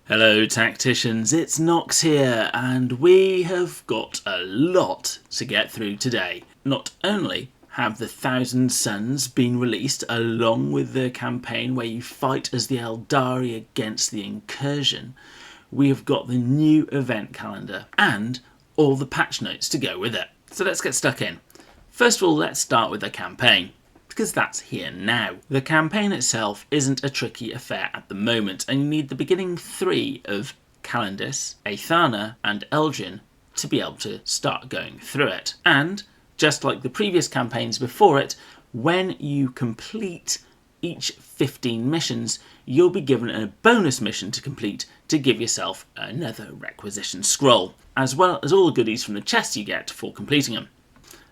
Hello tacticians, it's Nox here, and we have got a lot to get through today. Not only have the Thousand Suns been released along with the campaign where you fight as the Eldari against the Incursion, we have got the new event calendar and all the patch notes to go with it. So let's get stuck in. First of all, let's start with the campaign, because that's here now. The campaign itself isn't a tricky affair at the moment, and you need the beginning three of Calendis, Aethana and Elgin to be able to start going through it. And, just like the previous campaigns before it, when you complete each 15 missions, you'll be given a bonus mission to complete to give yourself another requisition scroll, as well as all the goodies from the chests you get for completing them.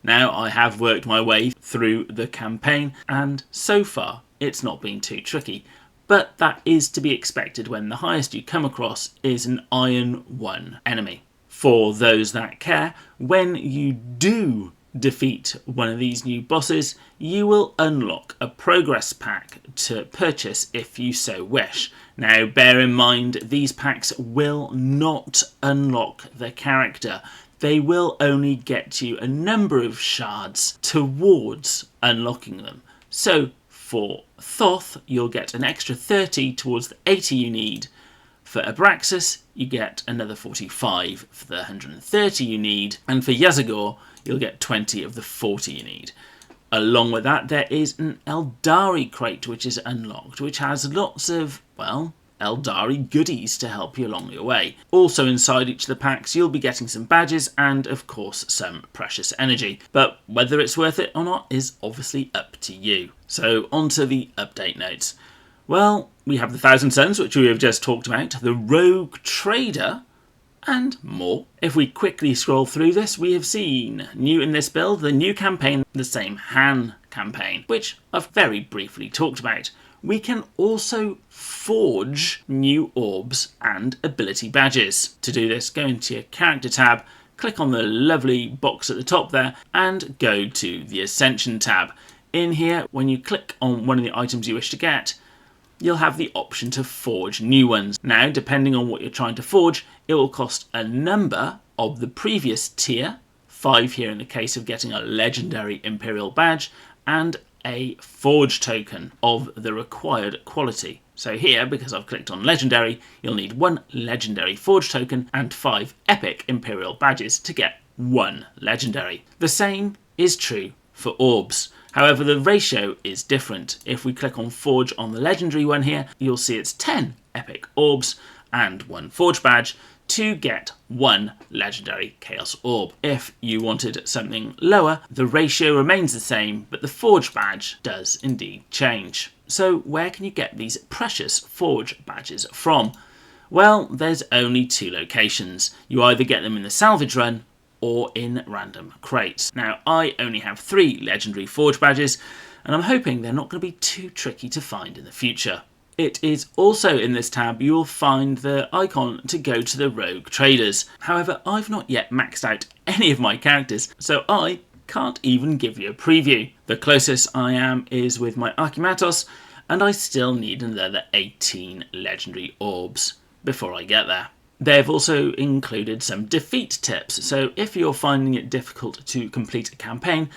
Now, I have worked my way through the campaign, and so far it's not been too tricky, but that is to be expected when the highest you come across is an Iron 1 enemy. For those that care, when you do defeat one of these new bosses, you will unlock a progress pack to purchase if you so wish. Now, bear in mind, these packs will not unlock the character. They will only get you a number of shards towards unlocking them. So for Thoth, you'll get an extra 30 towards the 80 you need. For Abraxas, you get another 45 for the 130 you need. And for Yazagor, you'll get 20 of the 40 you need. Along with that, there is an Eldari crate which is unlocked, which has lots of, well, Eldari goodies to help you along your way. Also inside each of the packs you'll be getting some badges and of course some precious energy, but whether it's worth it or not is obviously up to you. So on to the update notes. Well, we have the Thousand Suns, which we have just talked about, the Rogue Trader and more. If we quickly scroll through this, we have seen new in this build, the new campaign, the same Han campaign, which I've very briefly talked about. We can also forge new orbs and ability badges. To do this, go into your character tab, click on the lovely box at the top there, and go to the Ascension tab. In here, when you click on one of the items you wish to get, you'll have the option to forge new ones. Now, depending on what you're trying to forge, it will cost a number of the previous tier, 5 here in the case of getting a legendary Imperial badge, and a forge token of the required quality. So here, because I've clicked on legendary, you'll need 1 legendary forge token and 5 epic Imperial badges to get 1 legendary. The same is true for orbs. However, the ratio is different. If we click on forge on the legendary one here, you'll see it's 10 epic orbs and 1 forge badge to get 1 legendary Chaos Orb. If you wanted something lower, the ratio remains the same, but the Forge badge does indeed change. So where can you get these precious Forge badges from? Well, there's only 2 locations. You either get them in the salvage run or in random crates. Now, I only have 3 legendary Forge badges, and I'm hoping they're not going to be too tricky to find in the future. It is also in this tab you will find the icon to go to the Rogue Traders. However, I've not yet maxed out any of my characters, so I can't even give you a preview. The closest I am is with my Archimatos, and I still need another 18 legendary orbs before I get there. They've also included some defeat tips, so if you're finding it difficult to complete a campaign,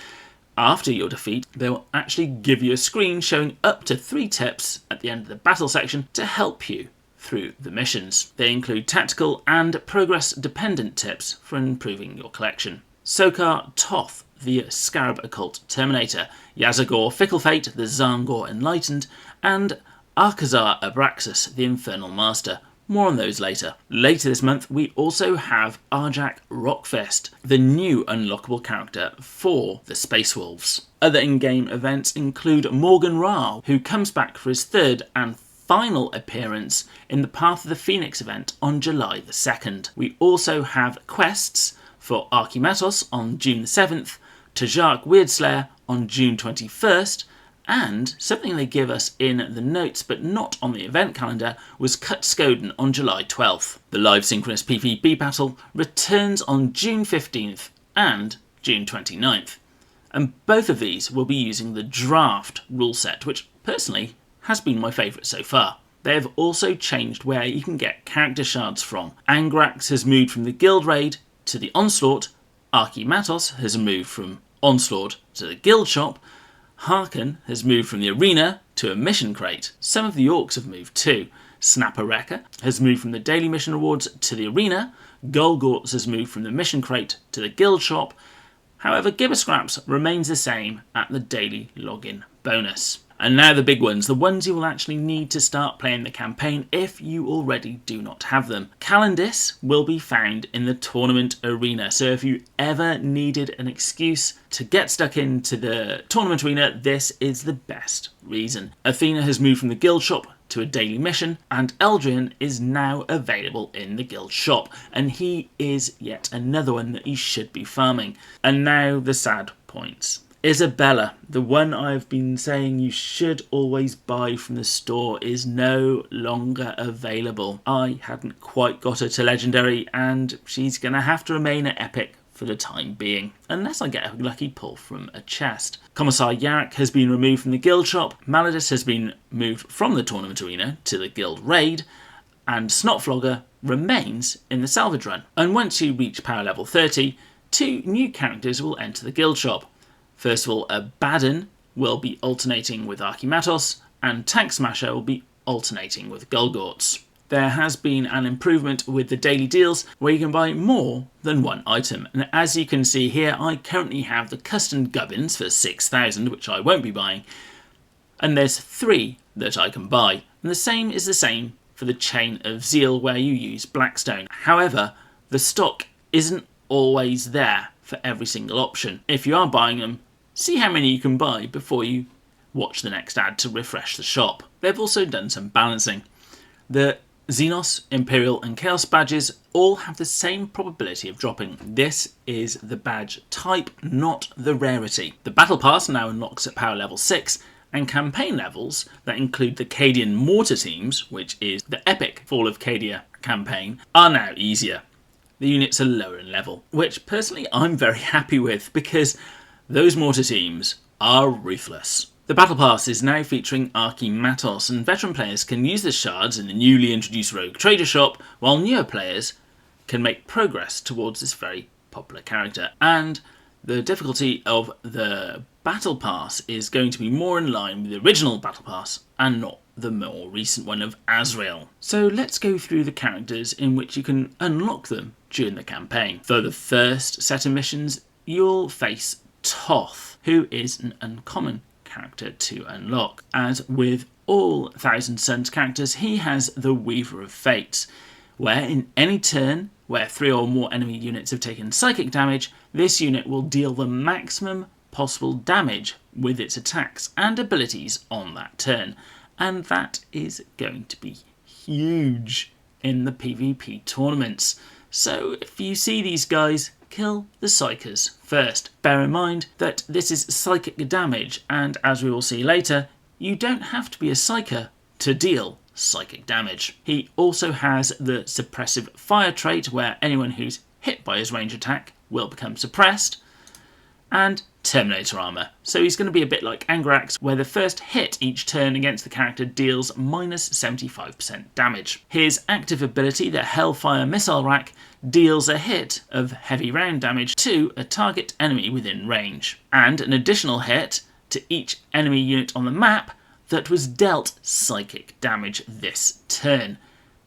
after your defeat, they will actually give you a screen showing up to 3 tips at the end of the battle section to help you through the missions. They include tactical and progress-dependent tips for improving your collection. Sokar Toth, the Scarab Occult Terminator, Yazagor Fickle Fate, the Zangor Enlightened, and Arkazar Abraxas, the Infernal Master. More on those later. Later this month, we also have Arjak Rockfist, the new unlockable character for the Space Wolves. Other in-game events include Morgan Ra, who comes back for his 3rd and final appearance in the Path of the Phoenix event on July the 2nd. We also have quests for Archimatos on June the 7th, Tajark Weirdslayer on June 21st, and something they give us in the notes but not on the event calendar was Cut Skoden on July 12th. The live synchronous PvP battle returns on June 15th and June 29th. And both of these will be using the draft rule set, which personally has been my favourite so far. they have also changed where you can get character shards from. Angrax has moved from the Guild Raid to the Onslaught, Archimatos has moved from Onslaught to the Guild Shop, Harken has moved from the Arena to a Mission Crate. Some of the Orcs have moved too. Snapper Wrecker has moved from the Daily Mission Rewards to the Arena, Golgorts has moved from the Mission Crate to the Guild Shop. However, Gibber Scraps remains the same at the daily login bonus. And now the big ones, the ones you will actually need to start playing the campaign if you already do not have them. Calendis will be found in the tournament arena, so if you ever needed an excuse to get stuck into the tournament arena, this is the best reason. Athena has moved from the Guild Shop to a daily mission, and Eldrian is now available in the Guild Shop, and he is yet another one that you should be farming. And now the sad points. Isabella, the one I've been saying you should always buy from the store, is no longer available. I hadn't quite got her to Legendary, and she's going to have to remain at Epic for the time being, unless I get a lucky pull from a chest. Commissar Yarrick has been removed from the Guild Shop, Maladus has been moved from the Tournament Arena to the Guild Raid, and Snotflogger remains in the Salvage Run. And once you reach power level 30, 2 new characters will enter the Guild Shop. First of all, Abaddon will be alternating with Archimatos, and Tank Smasher will be alternating with Golgorts. There has been an improvement with the daily deals where you can buy more than one item, and as you can see here, I currently have the custom gubbins for 6,000, which I won't be buying, and there's 3 that I can buy, and the same is the same for the Chain of Zeal where you use Blackstone. However, the stock isn't always there for every single option. If you are buying them, see how many you can buy before you watch the next ad to refresh the shop. They've also done some balancing. The Xenos, Imperial and Chaos badges all have the same probability of dropping. This is the badge type, not the rarity. The Battle Pass now unlocks at power level 6, and campaign levels that include the Cadian Mortar Teams, which is the epic Fall of Cadia campaign, are now easier. The units are lower in level, which personally I'm very happy with because those mortar teams are ruthless. The Battle Pass is now featuring Archimatos, and veteran players can use the shards in the newly introduced Rogue Trader Shop, while newer players can make progress towards this very popular character. And the difficulty of the Battle Pass is going to be more in line with the original Battle Pass and not the more recent one of Azrael. So let's go through the characters in which you can unlock them during the campaign. For the first set of missions, you'll face Toth, who is an uncommon character to unlock. As with all Thousand Suns characters, he has the Weaver of Fates, where in any turn where 3 or more enemy units have taken psychic damage, this unit will deal the maximum possible damage with its attacks and abilities on that turn. And that is going to be huge in the PvP tournaments. So if you see these guys, kill the Psykers first. Bear in mind that this is psychic damage, and as we will see later, you don't have to be a Psyker to deal psychic damage. He also has the suppressive fire trait, where anyone who's hit by his range attack will become suppressed, and Terminator armor. So he's going to be a bit like Angrax, where the first hit each turn against the character deals minus 75% damage. His active ability, the Hellfire Missile Rack, deals a hit of heavy round damage to a target enemy within range, and an additional hit to each enemy unit on the map that was dealt psychic damage this turn,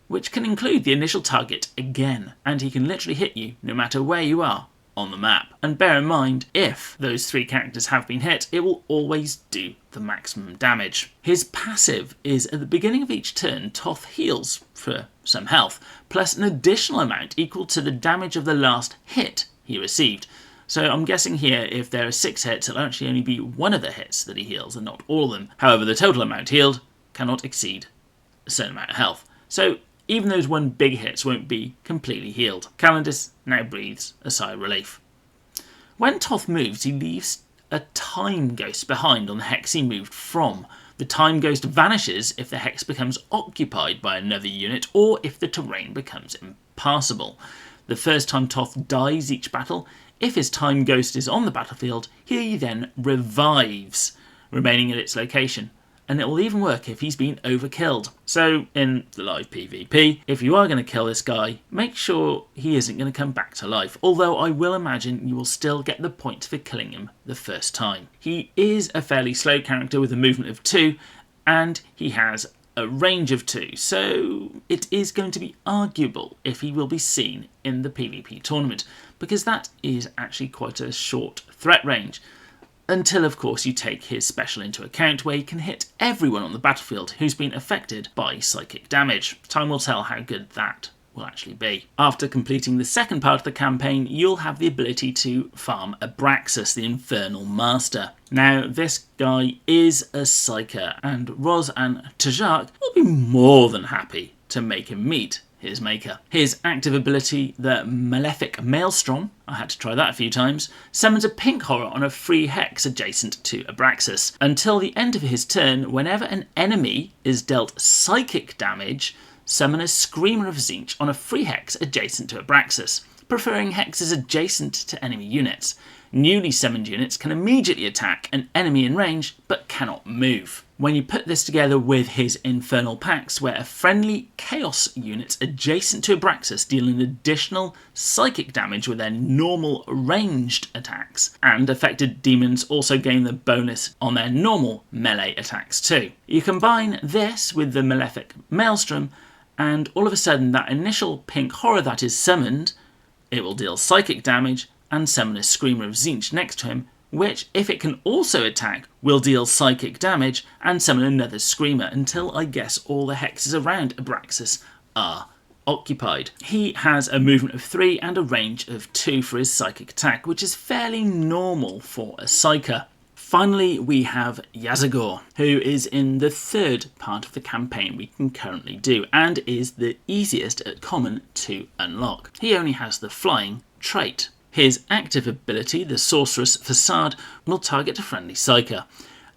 which can include the initial target again, and he can literally hit you no matter where you are on the map. And bear in mind, if those 3 characters have been hit, it will always do the maximum damage. His passive is at the beginning of each turn, Toth heals for some health, plus an additional amount equal to the damage of the last hit he received. So I'm guessing here if there are 6 hits, it'll actually only be one of the hits that he heals and not all of them. However, the total amount healed cannot exceed a certain amount of health. So even those 1 big hits won't be completely healed. Calendis now breathes a sigh of relief. When Toth moves, he leaves a time ghost behind on the hex he moved from. The time ghost vanishes if the hex becomes occupied by another unit or if the terrain becomes impassable. The first time Toth dies each battle, if his time ghost is on the battlefield, he then revives, remaining at its location and it will even work if he's been overkilled. So in the live PvP, if you are going to kill this guy, make sure he isn't going to come back to life, although I will imagine you will still get the points for killing him the first time. He is a fairly slow character with a movement of 2, and he has a range of 2, so it is going to be arguable if he will be seen in the PvP tournament, because that is actually quite a short threat range. Until, of course, you take his special into account, where he can hit everyone on the battlefield who's been affected by psychic damage. Time will tell how good that will actually be. After completing the second part of the campaign, you'll have the ability to farm Abraxas, the Infernal Master. Now, this guy is a Psyker, and Roz and Tajark will be more than happy to make him meet his maker. His active ability, the Malefic Maelstrom, I had to try that a few times, summons a pink horror on a free hex adjacent to Abraxas. Until the end of his turn, whenever an enemy is dealt psychic damage, summon a Screamer of Tzeentch on a free hex adjacent to Abraxas, preferring hexes adjacent to enemy units. Newly summoned units can immediately attack an enemy in range, but cannot move. When you put this together with his Infernal Pax, where a friendly Chaos unit adjacent to Abraxas deal an additional psychic damage with their normal ranged attacks, and affected demons also gain the bonus on their normal melee attacks too. You combine this with the Malefic Maelstrom, and all of a sudden that initial pink horror that is summoned, it will deal psychic damage and summon a Screamer of Tzeentch next to him, which, if it can also attack, will deal psychic damage and summon another Screamer until I guess all the hexes around Abraxas are occupied. He has a movement of 3 and a range of 2 for his psychic attack, which is fairly normal for a Psyker. Finally, we have Yazagor, who is in the third part of the campaign we can currently do, and is the easiest at common to unlock. He only has the flying trait. His active ability, the Sorceress Facade, will target a friendly Psyker.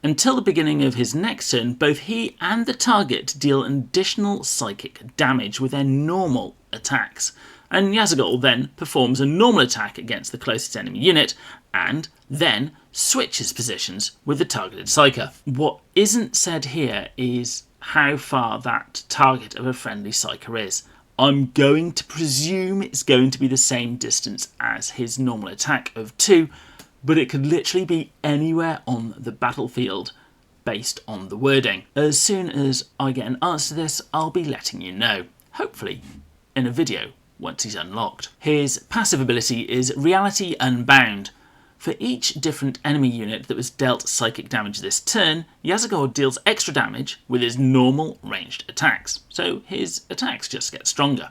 Until the beginning of his next turn, both he and the target deal additional psychic damage with their normal attacks, and Yazagor then performs a normal attack against the closest enemy unit, and then switches positions with the targeted Psyker. What isn't said here is how far that target of a friendly Psyker is. I'm going to presume it's going to be the same distance as his normal attack of 2, but it could literally be anywhere on the battlefield based on the wording. As soon as I get an answer to this, I'll be letting you know, hopefully in a video once he's unlocked. His passive ability is Reality Unbound. For each different enemy unit that was dealt psychic damage this turn, Yazagor deals extra damage with his normal ranged attacks, so his attacks just get stronger.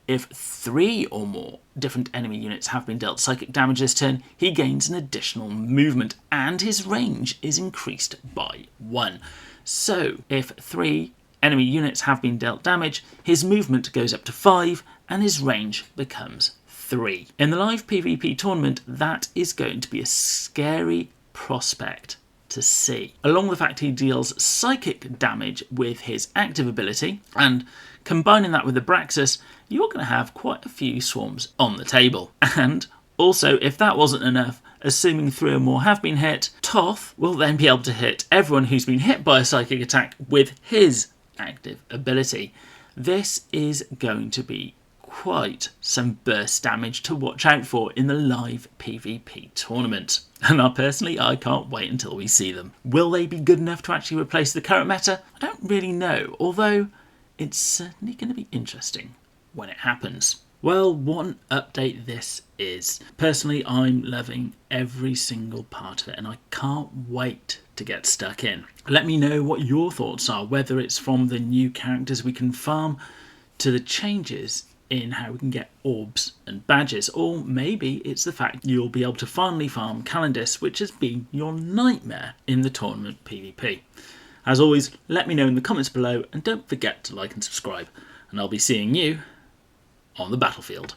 If 3 or more different enemy units have been dealt psychic damage this turn, he gains an additional movement, and his range is increased by 1. So if 3 enemy units have been dealt damage, his movement goes up to 5, and his range becomes 3. In the live PvP tournament, that is going to be a scary prospect to see. Along with the fact he deals psychic damage with his active ability, and combining that with Abraxas, you're going to have quite a few swarms on the table. And also, if that wasn't enough, assuming 3 or more have been hit, Toth will then be able to hit everyone who's been hit by a psychic attack with his active ability. This is going to be quite some burst damage to watch out for in the live PvP tournament. And I can't wait until we see them. Will they be good enough to actually replace the current meta? I don't really know, although it's certainly going to be interesting when it happens. Well, what an update this is. Personally, I'm loving every single part of it, and I can't wait to get stuck in. Let me know what your thoughts are, whether it's from the new characters we can farm to the changes in how we can get orbs and badges, or maybe it's the fact you'll be able to finally farm Calendis, which has been your nightmare in the tournament PvP. As always, let me know in the comments below, and don't forget to like and subscribe, and I'll be seeing you on the battlefield.